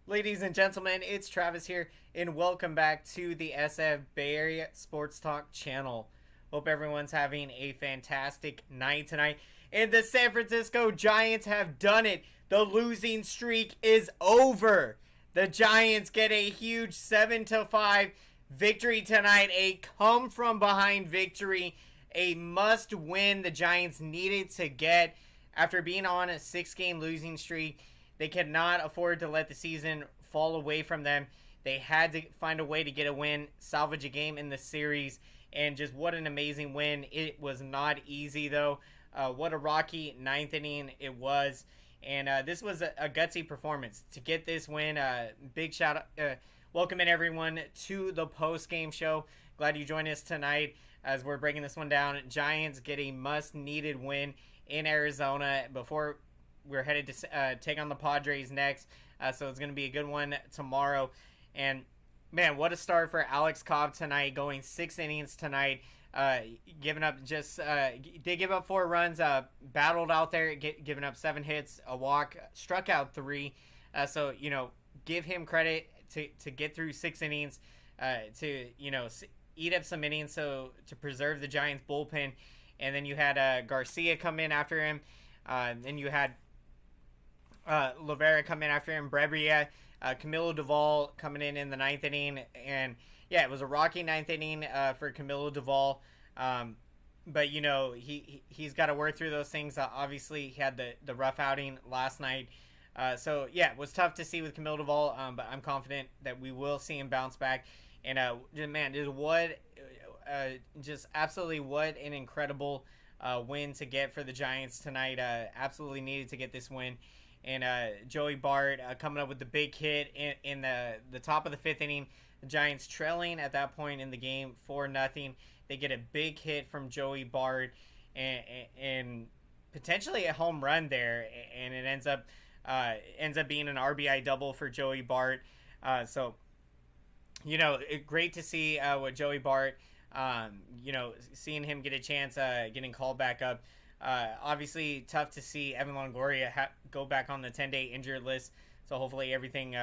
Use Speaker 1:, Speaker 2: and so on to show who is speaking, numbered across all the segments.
Speaker 1: Ladies and gentlemen, it's Travis here, and welcome back to the SF Bay Area SportsTalk channel. Hope everyone's having a fantastic night tonight. And the San Francisco Giants have done it. The losing streak is over. The Giants get a huge 7-5 victory tonight, a come-from-behind victory, a must-win the Giants needed to get after being on a 6-game losing streak. They cannot afford to let the season fall away from them. They had to find a way to get a win, salvage a game in the series, and just what an amazing win. It was not easy, though. What a rocky ninth inning it was. And this was a gutsy performance. To get this win, big shout out. Welcome in, everyone, to the post-game show. Glad you joined us tonight as we're breaking this one down. Giants get a must-needed win in Arizona before we're headed to take on the Padres next, so it's going to be a good one tomorrow. And, man, what a start for Alex Cobb tonight, going 6 innings tonight, giving up they give up 4 runs, battled out there, giving up 7 hits, a walk, struck out 3. So, give him credit to get through 6 innings, to, eat up some innings to preserve the Giants' bullpen. And then you had Garcia come in after him. Then you had Lovera come in after him, Brebria, Camilo Duvall coming in the 9th inning, and yeah, it was a rocky 9th inning for Camilo Duvall, but he's got to work through those things. Obviously, he had the rough outing last night, so yeah, it was tough to see with Camilo Duvall, but I'm confident that we will see him bounce back. And man, just absolutely what an incredible win to get for the Giants tonight. Absolutely needed to get this win. And Joey Bart coming up with the big hit in the top of the 5th inning. The Giants trailing at that point in the game 4-0. They get a big hit from Joey Bart and potentially a home run there, and it ends up being an RBI double for Joey Bart. So great to see what Joey Bart. Seeing him get a chance, getting called back up. Obviously, tough to see Evan Longoria go back on the 10-day injured list. So hopefully everything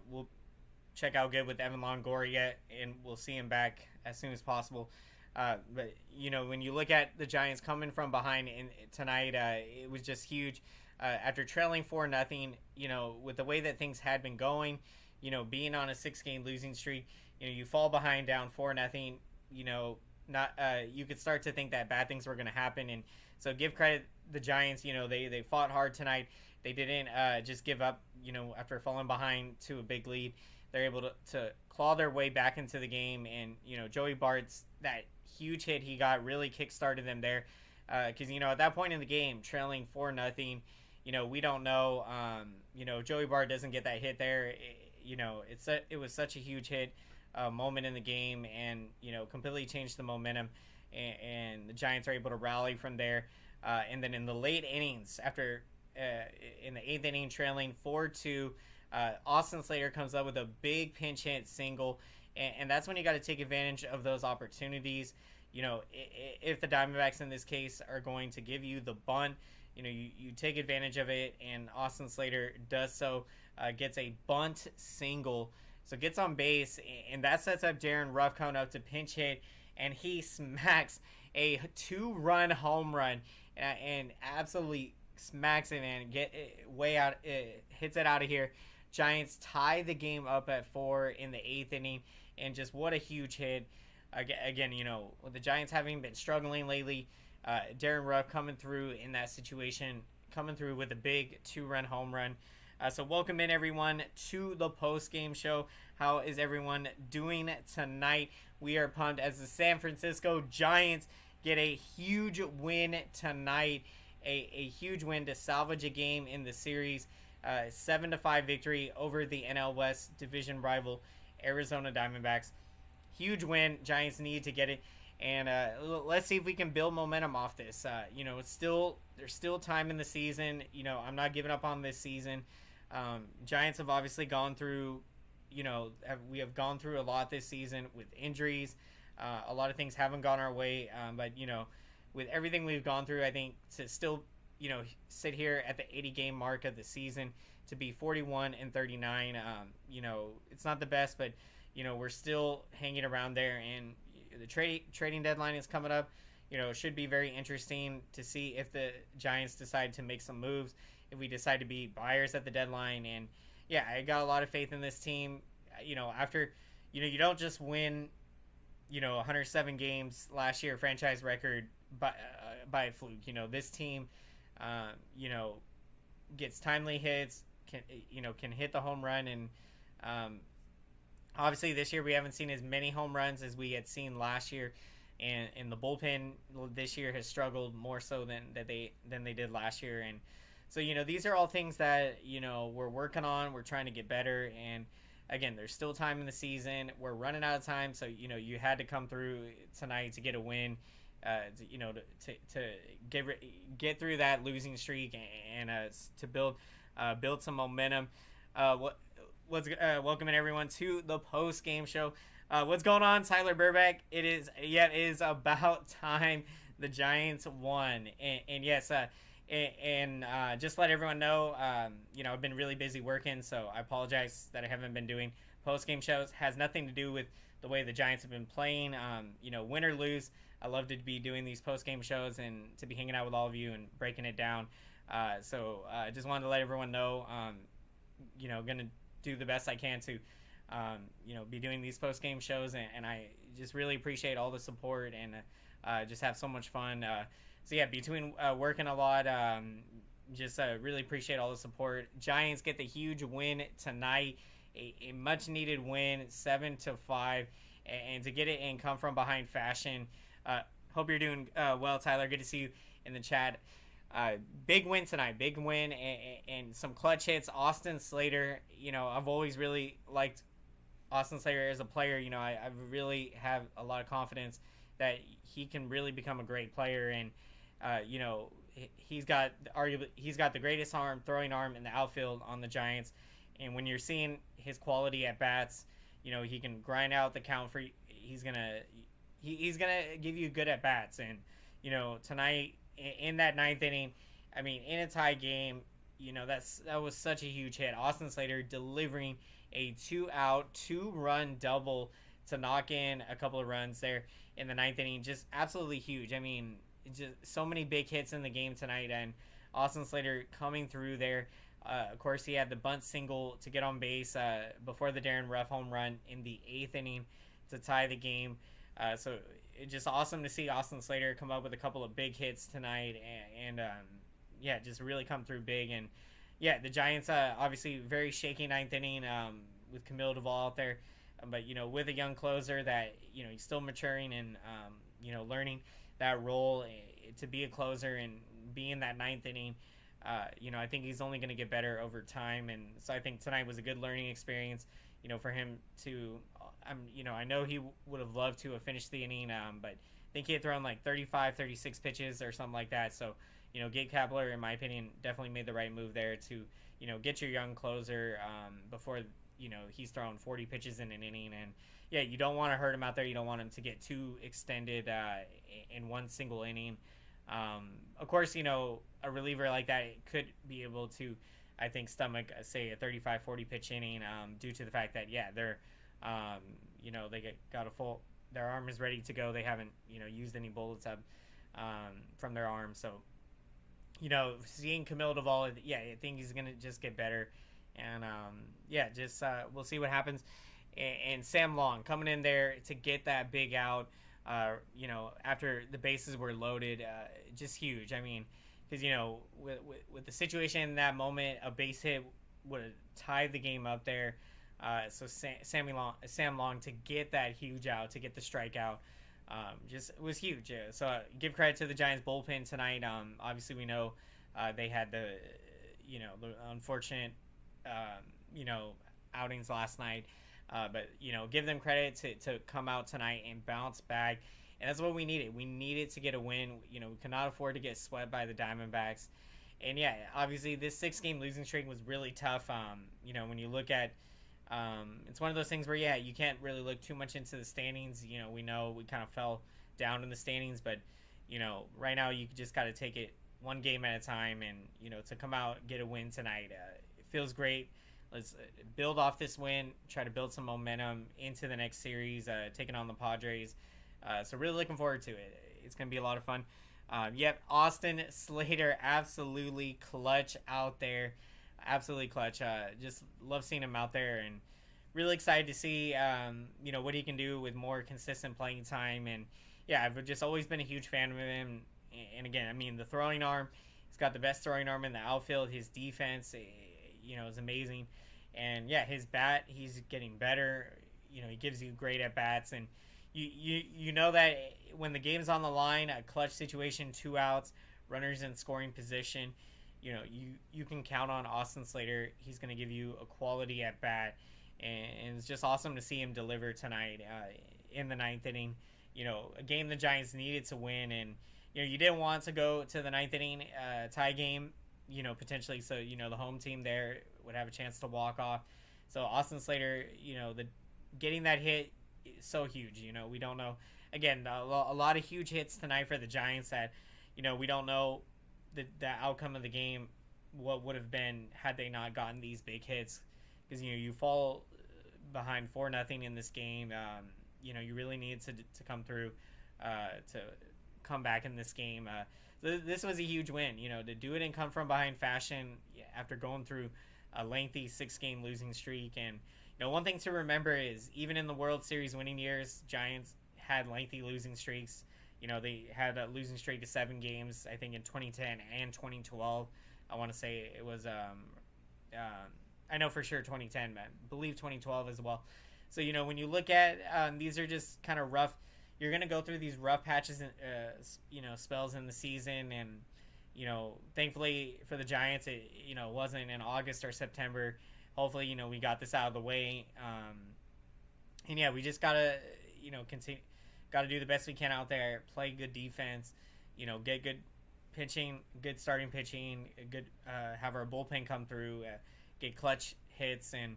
Speaker 1: will check out good with Evan Longoria, and we'll see him back as soon as possible. But when you look at the Giants coming from behind tonight, it was just huge. After trailing 4-0, with the way that things had been going, being on a 6-game losing streak, you fall behind down 4-0. You could start to think that bad things were going to happen, and so give credit the Giants. They fought hard tonight. They didn't just give up. After falling behind to a big lead, they're able to claw their way back into the game. And Joey Bart's that huge hit he got really kickstarted them there, because at that point in the game, trailing 4-0, we don't know. Joey Bart doesn't get that hit there. It was such a huge hit. Moment in the game, and completely changed the momentum, and the Giants are able to rally from there. And then in the late innings, after in the 8th inning trailing 4-2, Austin Slater comes up with a big pinch hit single, and that's when you got to take advantage of those opportunities. If the Diamondbacks in this case are going to give you the bunt, you take advantage of it, and Austin Slater does so, gets a bunt single. So gets on base, and that sets up Darren Ruff coming up to pinch hit, and he smacks a 2-run home run, and absolutely smacks it, man. Get it way out, hits it out of here. Giants tie the game up at 4 in the 8th inning, and just what a huge hit. Again, with the Giants having been struggling lately, Darren Ruff coming through in that situation, coming through with a big 2-run home run. So welcome in, everyone, to the post-game show. How is everyone doing tonight? We are pumped as the San Francisco Giants get a huge win tonight. A huge win to salvage a game in the series. 7-5 victory over the NL West division rival Arizona Diamondbacks. Huge win. Giants need to get it. And let's see if we can build momentum off this. There's still time in the season. I'm not giving up on this season. Giants have obviously gone through, we have gone through a lot this season with injuries. A lot of things haven't gone our way, but with everything we've gone through, I think to still sit here at the 80 game mark of the season to be 41-39. It's not the best, but we're still hanging around there, and the trading deadline is coming up. It should be very interesting to see if the Giants decide to make some moves, if we decide to be buyers at the deadline. And yeah, I got a lot of faith in this team. After you don't just win 107 games last year, franchise record, by a fluke. This team gets timely hits, can hit the home run, and obviously this year we haven't seen as many home runs as we had seen last year, and the bullpen this year has struggled more so than they did last year. And so these are all things that we're working on. We're trying to get better, and again, there's still time in the season. We're running out of time, so you had to come through tonight to get a win, to get through that losing streak, and to build some momentum. Welcoming everyone to the post game show. What's going on, Tyler Burback? It is about time. The Giants won, and yes, just let everyone know, I've been really busy working, so I apologize that I haven't been doing post-game shows. Has nothing to do with the way the Giants have been playing. Win or lose, I love to be doing these post-game shows and to be hanging out with all of you and breaking it down. So I just wanted to let everyone know, going to do the best I can to, be doing these post-game shows, and I just really appreciate all the support, and just have so much fun. So yeah, between working a lot, really appreciate all the support. Giants get the huge win tonight, a much needed win, 7-5, and to get it in come from behind fashion. Hope you're doing well, Tyler. Good to see you in the chat. Big win tonight, big win, and some clutch hits. Austin Slater, I've always really liked Austin Slater as a player. I really have a lot of confidence that he can really become a great player, and he's got the greatest throwing arm in the outfield on the Giants. And when you're seeing his quality at bats, he can grind out the count for. He's gonna give you good at bats. And tonight in that ninth inning, in a tie game, that was such a huge hit. Austin Slater delivering a 2-out, 2-run double to knock in a couple of runs there in the ninth inning. Just absolutely huge. Just so many big hits in the game tonight, and Austin Slater coming through there. Of course, he had the bunt single to get on base before the Darren Ruff home run in the 8th inning to tie the game. So it's just awesome to see Austin Slater come up with a couple of big hits tonight, and just really come through big. And yeah, the Giants obviously very shaky 9th inning with Camille Duvall out there, but with a young closer that he's still maturing and learning that role to be a closer and be in that 9th inning. I think he's only going to get better over time, and so I think tonight was a good learning experience, for him to, I know he would have loved to have finished the inning, but I think he had thrown like 35, 36 pitches or something like that. So, Gabe Kapler, in my opinion, definitely made the right move there to, get your young closer before, he's throwing 40 pitches in an inning. And yeah, you don't want to hurt him out there. You don't want him to get too extended in one single inning. Of course, a reliever like that could be able to, I think, stomach, say, a 35, 40 pitch inning due to the fact that, they're, they got their arm is ready to go. They haven't, used any bullets up from their arm. So, seeing Camille Duvall, I think he's going to just get better. And, we'll see what happens. And Sam Long coming in there to get that big out, after the bases were loaded, just huge. Because, with the situation in that moment, a base hit would have tied the game up there. So Sam Long to get that huge out, to get the strikeout, just was huge. So give credit to the Giants bullpen tonight. Obviously we know they had the unfortunate, outings last night. But give them credit to come out tonight and bounce back. And that's what we needed. We needed to get a win. We cannot afford to get swept by the Diamondbacks. And yeah, obviously this 6-game losing streak was really tough. When you look at, it's one of those things where, you can't really look too much into the standings. We know we kind of fell down in the standings, but, right now you just got to take it one game at a time, and to come out get a win tonight, it feels great. Let's build off this win, try to build some momentum into the next series, taking on the Padres. So really looking forward to it. It's going to be a lot of fun. Yep, Austin Slater, absolutely clutch out there. Absolutely clutch. Just love seeing him out there, and really excited to see what he can do with more consistent playing time. And yeah, I've just always been a huge fan of him. And again, I mean, the throwing arm, he's got the best throwing arm in the outfield. His defense, is amazing. And yeah, his bat, he's getting better. He gives you great at bats, and you know that when the game's on the line, a clutch situation, 2 outs, runners in scoring position, you can count on Austin Slater. He's going to give you a quality at bat, and it's just awesome to see him deliver tonight in the 9th inning. A game the Giants needed to win, and you didn't want to go to the 9th inning tie game, potentially, so the home team there would have a chance to walk off. So Austin Slater, getting that hit is so huge. We don't know. Again, a lot of huge hits tonight for the Giants that, we don't know the outcome of the game, what would have been had they not gotten these big hits. Because, you fall behind 4-0 in this game. You really need to come through to come back in this game. This was a huge win, to do it and come from behind fashion after going through a lengthy 6-game losing streak. And one thing to remember is even in the World Series winning years, Giants had lengthy losing streaks. They had a losing streak of 7 games, I think, in 2010 and 2012. I want to say it was, I know for sure 2010, but I believe 2012 as well. So, when you look at, these are just kind of rough. You're going to go through these rough patches, spells in the season. And, thankfully for the Giants, it, wasn't in August or September. Hopefully, we got this out of the way. And yeah, we just got to, continue. Got to do the best we can out there, play good defense, get good pitching, good starting pitching, good have our bullpen come through, get clutch hits, and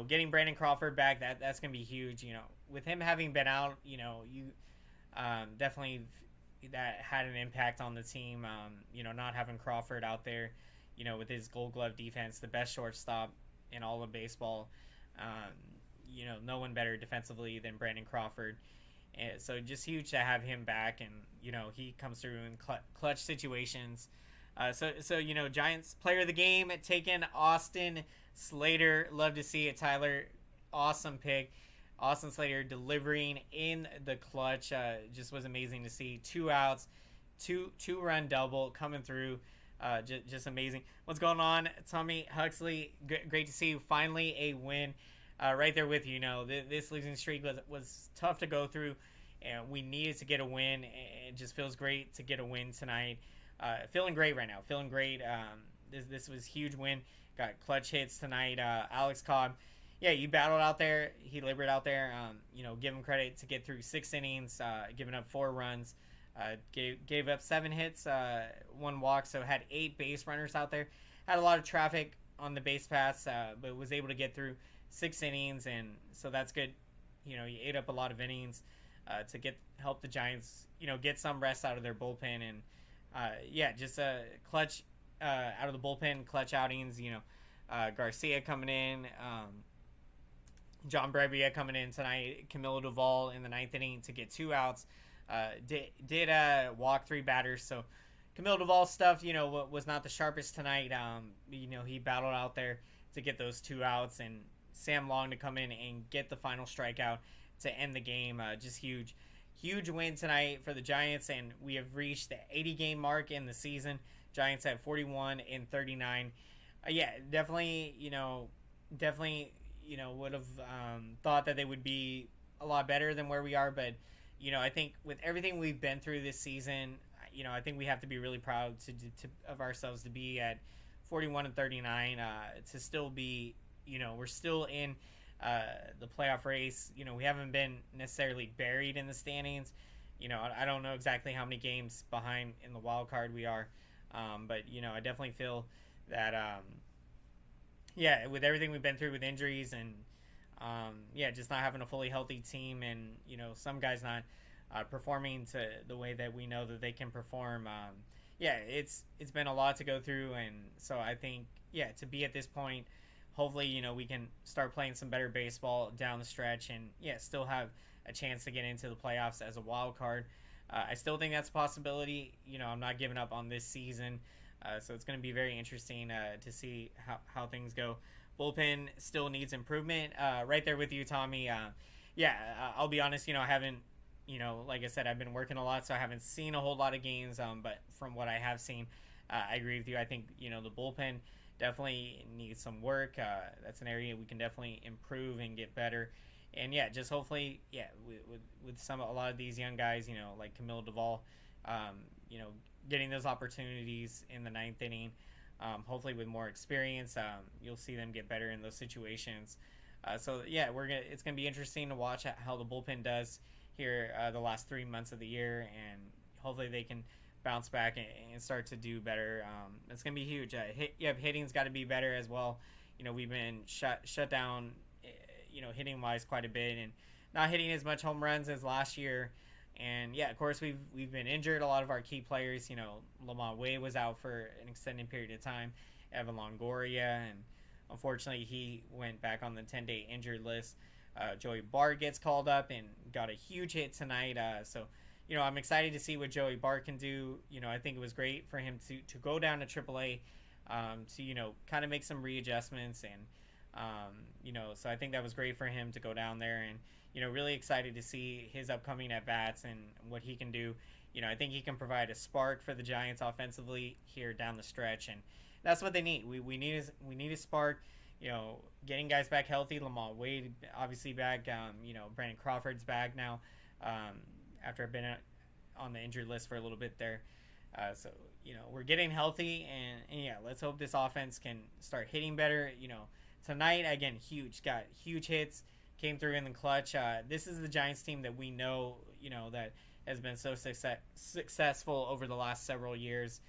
Speaker 1: getting Brandon Crawford back, that's gonna be huge. With him having been out, you definitely that had an impact on the team. Not having Crawford out there, with his Gold Glove defense, the best shortstop in all of baseball. No one better defensively than Brandon Crawford. And so just huge to have him back, and he comes through in clutch situations. So Giants player of the game taken Austin Slater. Love to see it, Tyler. Awesome pick. Austin Slater delivering in the clutch. Just was amazing to see. 2 outs, two-run double coming through. Just amazing. What's going on, Tommy Huxley? Great to see you. Finally a win. Right there with you. This losing streak was tough to go through, and we needed to get a win. It just feels great to get a win tonight. Feeling great right now. Feeling great. This was a huge win. Got clutch hits tonight. Alex Cobb, yeah, you battled out there. He labored out there. Give him credit to get through 6 innings, giving up 4 runs. Gave up 7 hits, 1 walk, so had 8 base runners out there. Had a lot of traffic on the base paths, but was able to get through 6 innings, and so that's good. You ate up a lot of innings to help the Giants, get some rest out of their bullpen, and just a clutch out of the bullpen, clutch outings. Garcia coming in, John Brebbia coming in tonight, Camilo Duvall in the 9th inning to get 2 outs. Did walk 3 batters, so Camilo Duvall's stuff, was not the sharpest tonight. He battled out there to get those 2 outs, and Sam Long to come in and get the final strikeout to end the game. Just huge win tonight for the Giants, and we have reached the 80-game mark in the season. Giants at 41-39. Definitely would have thought that they would be a lot better than where we are, but I think with everything we've been through this season, I think we have to be really proud of ourselves to be at 41-39, to still be, we're still in the playoff race. We haven't been necessarily buried in the standings. I don't know exactly how many games behind in the wild card we are, but I definitely feel that with everything we've been through with injuries and just not having a fully healthy team, and some guys not performing to the way that we know that they can perform. yeah, it's been a lot to go through, and so I think yeah, to be at this point, hopefully we can start playing some better baseball down the stretch, and yeah, still have a chance to get into the playoffs as a wild card. I still think that's a possibility. I'm not giving up on this season, so it's going to be very interesting to see how things go. Bullpen still needs improvement. Right there with you, Tommy. Yeah, I'll be honest. I haven't like I said, I've been working a lot, so I haven't seen a whole lot of games. But from what I have seen, I agree with you. I think the bullpen definitely needs some work. That's an area we can definitely improve and get better. And yeah, just hopefully, yeah, with a lot of these young guys, like Camille Duvall, um, you know, getting those opportunities in the ninth inning. Hopefully, with more experience, you'll see them get better in those situations. So yeah, it's gonna be interesting to watch how the bullpen does here the last 3 months of the year, and hopefully they can bounce back and start to do better. It's gonna be huge. Hitting's got to be better as well. We've been shut down, hitting wise quite a bit, and not hitting as much home runs as last year. And yeah, of course we've been injured. A lot of our key players, Lamont Wade was out for an extended period of time. Evan Longoria, and unfortunately he went back on the 10-day injured list. Joey Bart gets called up and got a huge hit tonight. So, I'm excited to see what Joey Bart can do. I think it was great for him to go down to AAA, to, kind of make some readjustments. And, so I think that was great for him to go down there, and, really excited to see his upcoming at-bats and what he can do. I think he can provide a spark for the Giants offensively here down the stretch, and that's what they need. We need a spark. Getting guys back healthy. Lamont Wade obviously back. Brandon Crawford's back now, after I've been on the injured list for a little bit there. So we're getting healthy, and yeah, let's hope this offense can start hitting better. Tonight again, got huge hits, came through in the clutch. This is the Giants team that we know, that has been so successful over the last several years,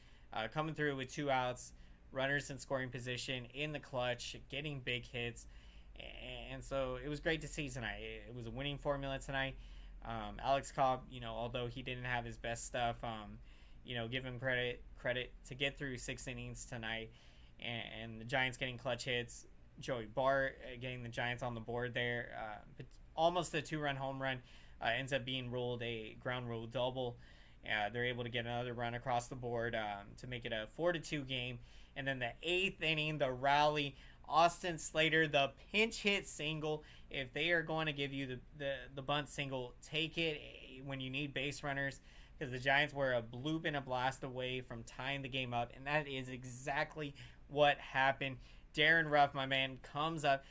Speaker 1: coming through with 2 outs. Runners in scoring position in the clutch, getting big hits, and so it was great to see tonight. It was a winning formula tonight. Alex Cobb, although he didn't have his best stuff, give him credit to get through 6 innings tonight, and the Giants getting clutch hits. Joey Bart getting the Giants on the board there, almost a 2-run home run, ends up being ruled a ground rule double. They're able to get another run across the board to make it a 4-2 game. And then the 8th inning, the rally, Austin Slater, the pinch hit single. If they are going to give you the bunt single, take it when you need base runners, because the Giants were a bloop and a blast away from tying the game up, and that is exactly what happened. Darren Ruff, my man, comes up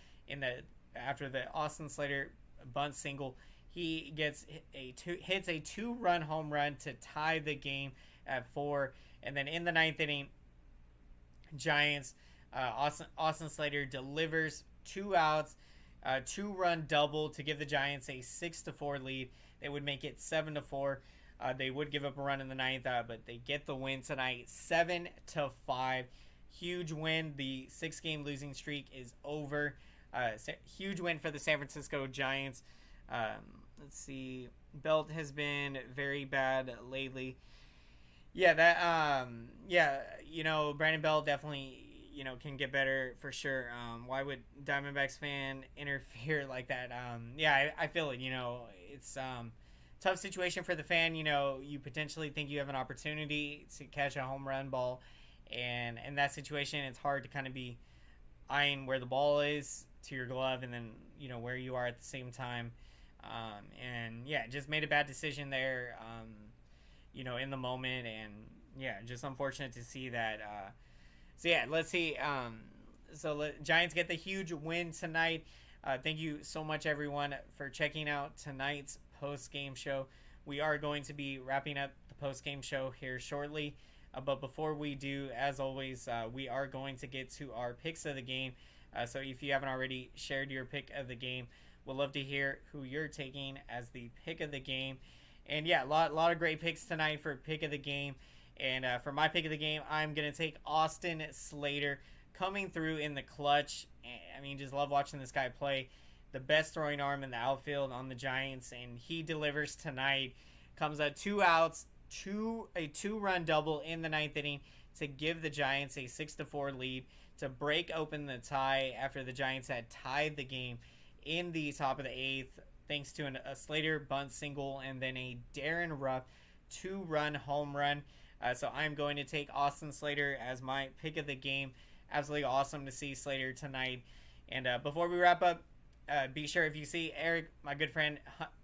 Speaker 1: after the Austin Slater bunt single. He hits a 2-run home run to tie the game at 4, and then in the 9th inning, Giants, Austin Slater delivers 2 outs, 2-run double to give the Giants a 6-4 lead. They would make it 7-4. They would give up a run in the 9th, but they get the win tonight, 7-5. Huge win. The 6-game losing streak is over. Huge win for the San Francisco Giants. Let's see. Belt has been very bad lately. Yeah, Brandon Belt definitely, can get better for sure. Why would Diamondbacks fan interfere like that? I feel it. It's tough situation for the fan. You potentially think you have an opportunity to catch a home run ball, and in that situation, it's hard to kind of be eyeing where the ball is to your glove, and then where you are at the same time. Just made a bad decision there. In the moment, and just unfortunate to see that. Let's see. Giants get the huge win tonight. Thank you so much, everyone, for checking out tonight's post-game show. We are going to be wrapping up the post-game show here shortly. But before we do, as always, we are going to get to our picks of the game. So if you haven't already shared your pick of the game, we'd love to hear who you're taking as the pick of the game. And a lot of great picks tonight for pick of the game. And for my pick of the game, I'm going to take Austin Slater coming through in the clutch. I mean, just love watching this guy play. The best throwing arm in the outfield on the Giants, and he delivers tonight. Comes at 2 outs, a two-run double in the ninth inning to give the Giants a 6-4 lead to break open the tie after the Giants had tied the game in the top of the eighth, thanks to a Slater bunt single and then a Darren Ruff two-run home run. So I'm going to take Austin Slater as my pick of the game. Absolutely awesome to see Slater tonight. And before we wrap up, be sure, if you see Eric, my good friend,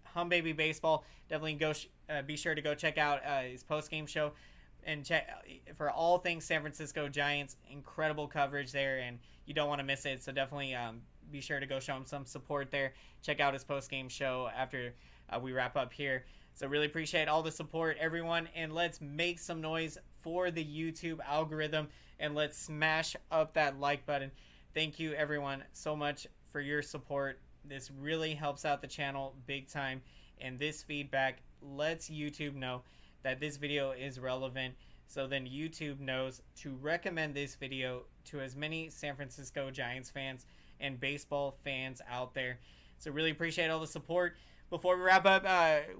Speaker 1: Hum Baby Baseball, definitely be sure to go check out his post-game show and check for all things San Francisco Giants. Incredible coverage there, and you don't want to miss it. So definitely be sure to go show him some support there. Check out his post-game show after we wrap up here. So really appreciate all the support, everyone, and let's make some noise for the YouTube algorithm, and let's smash up that like button. Thank you, everyone, so much for your support. This really helps out the channel big time, and this feedback lets YouTube know that this video is relevant, so then YouTube knows to recommend this video to as many San Francisco Giants fans and baseball fans out there. So really appreciate all the support. Before we wrap up,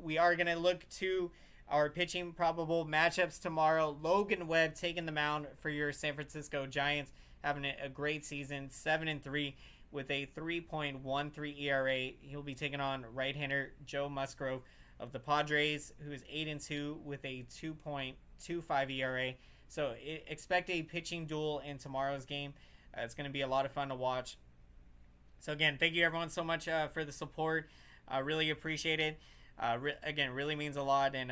Speaker 1: we are going to look to our pitching probable matchups tomorrow. Logan Webb taking the mound for your San Francisco Giants, having a great season, 7-3 with a 3.13 ERA. He'll be taking on right-hander Joe Musgrove of the Padres, who is 8-2 with a 2.25 ERA. So expect a pitching duel in tomorrow's game. It's going to be a lot of fun to watch. So again, thank you everyone so much for the support. I really appreciate it. Again, really means a lot, and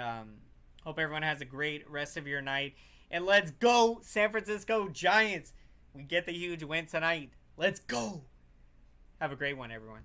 Speaker 1: hope everyone has a great rest of your night. And let's go, San Francisco Giants. We get the huge win tonight. Let's go. Have a great one, everyone.